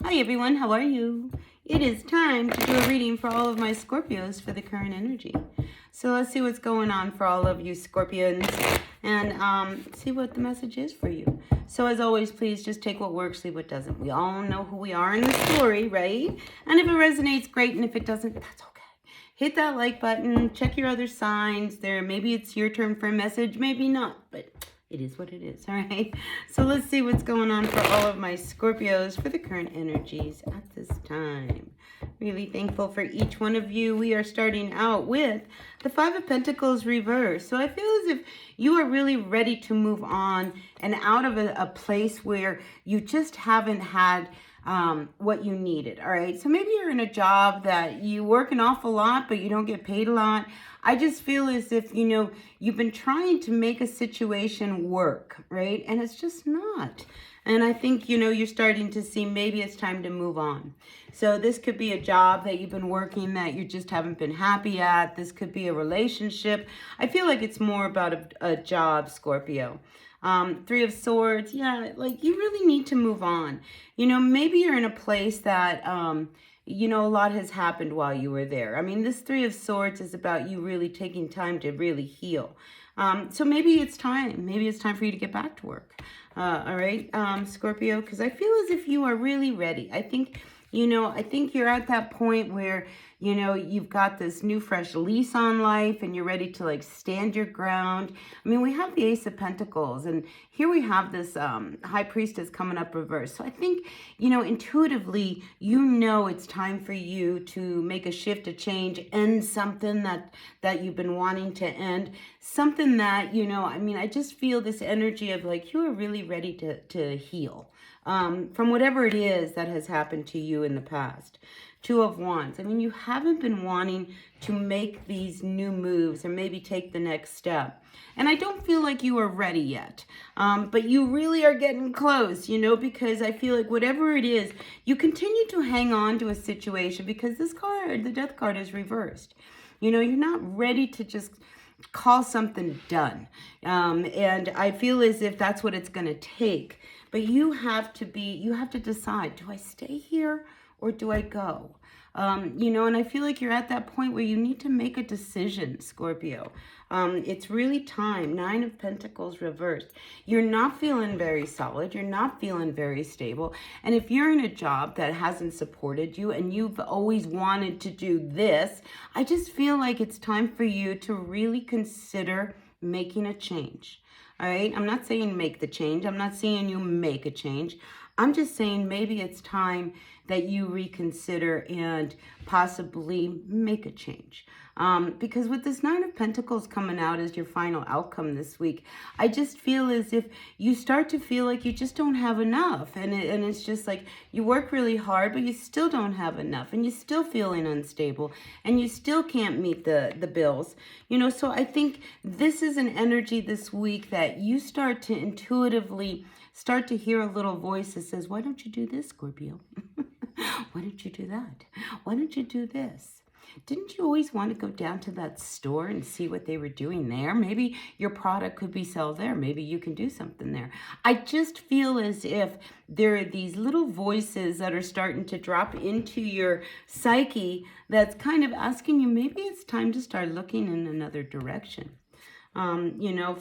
Hi everyone, how are you? It is time to do a reading for all of my Scorpios for the current energy. So let's see what's going on for all of you Scorpions and see what the message is for you. So as always, please just take what works, leave what doesn't. We all know who we are in the story, right? And if it resonates, great. And if it doesn't, that's okay. Hit that like button, check your other signs there. Maybe it's your turn for a message, maybe not, but it is what it is, all right? So let's see what's going on for all of my Scorpios for the current energies at this time. Really thankful for each one of you. We are starting out with the Five of Pentacles reversed. So I feel as if you are really ready to move on and out of a place where you just haven't had what you needed, all right? So maybe you're in a job that you work an awful lot, but you don't get paid a lot. I just feel as if, you've been trying to make a situation work, right? And it's just not. And I think, you're starting to see maybe it's time to move on. So this could be a job that you've been working that you just haven't been happy at. This could be a relationship. I feel like it's more about a job, Scorpio. Three of Swords, yeah, like you really need to move on. Maybe you're in a place that, a lot has happened while you were there. I mean, this Three of Swords is about you really taking time to really heal. So maybe it's time. Maybe it's time for you to get back to work. All right, Scorpio, because I feel as if you are really ready. I think you're at that point where, you've got this new fresh lease on life and you're ready to like stand your ground. I mean, we have the Ace of Pentacles and here we have this High Priestess coming up reverse. So I think, intuitively, it's time for you to make a shift, a change, end something that you've been wanting to end. Something that, I just feel this energy of like, you are really ready to heal. From whatever it is that has happened to you in the past. Two of Wands. I mean, you haven't been wanting to make these new moves or maybe take the next step. And I don't feel like you are ready yet. But you really are getting close, because I feel like whatever it is, you continue to hang on to a situation because this card, the Death card, is reversed. You're not ready to just call something done. And I feel as if that's what it's going to take. But you have to decide, do I stay here or do I go? And I feel like you're at that point where you need to make a decision, Scorpio. It's really time. Nine of Pentacles reversed. You're not feeling very solid. You're not feeling very stable. And if you're in a job that hasn't supported you and you've always wanted to do this, I just feel like it's time for you to really consider making a change. All right, I'm not saying make the change. I'm not saying you make a change. I'm just saying maybe it's time that you reconsider and possibly make a change. Because with this Nine of Pentacles coming out as your final outcome this week, I just feel as if you start to feel like you just don't have enough. And it's just like you work really hard, but you still don't have enough. And you're still feeling unstable. And you still can't meet the bills. So I think this is an energy this week that you start to intuitively start to hear a little voice that says, why don't you do this, Scorpio? Why don't you do that? Why don't you do this? Didn't you always want to go down to that store and see what they were doing there? Maybe your product could be sold there. Maybe you can do something there. I just feel as if there are these little voices that are starting to drop into your psyche that's kind of asking you, maybe it's time to start looking in another direction.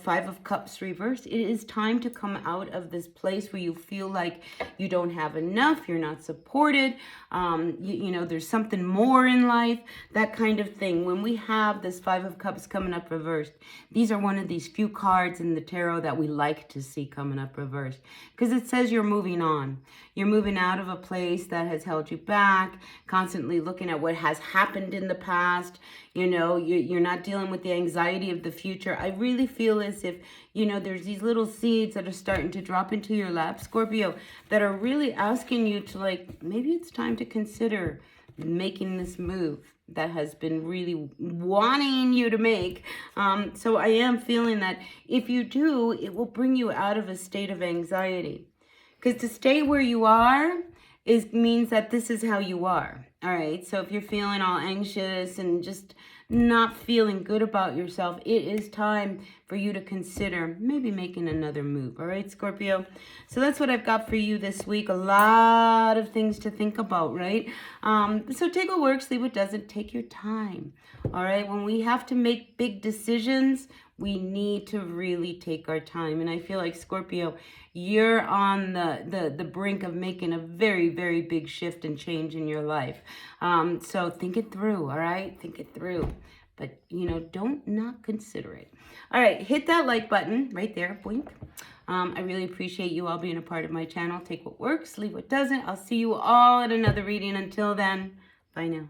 Five of Cups reversed. It is time to come out of this place where you feel like you don't have enough, you're not supported, there's something more in life, that kind of thing. When we have this Five of Cups coming up reversed, these are one of these few cards in the tarot that we like to see coming up reversed because it says you're moving on. You're moving out of a place that has held you back, constantly looking at what has happened in the past. You're not dealing with the anxiety of the future. I really feel as if, there's these little seeds that are starting to drop into your lap, Scorpio, that are really asking you to maybe it's time to consider making this move that has been really wanting you to make. So I am feeling that if you do, it will bring you out of a state of anxiety. Because to stay where you are means that this is how you are. All right. So if you're feeling all anxious and just not feeling good about yourself, it is time for you to consider maybe making another move. All right, Scorpio? So that's what I've got for you this week. A lot of things to think about, right? So take what works, leave what doesn't. Take your time. All right? When we have to make big decisions, we need to really take our time. And I feel like, Scorpio, you're on the brink of making a very, very big shift and change in your life. So think it through, all right? Think it through. But, don't not consider it. All right, hit that like button right there, blink. I really appreciate you all being a part of my channel. Take what works, leave what doesn't. I'll see you all at another reading. Until then, bye now.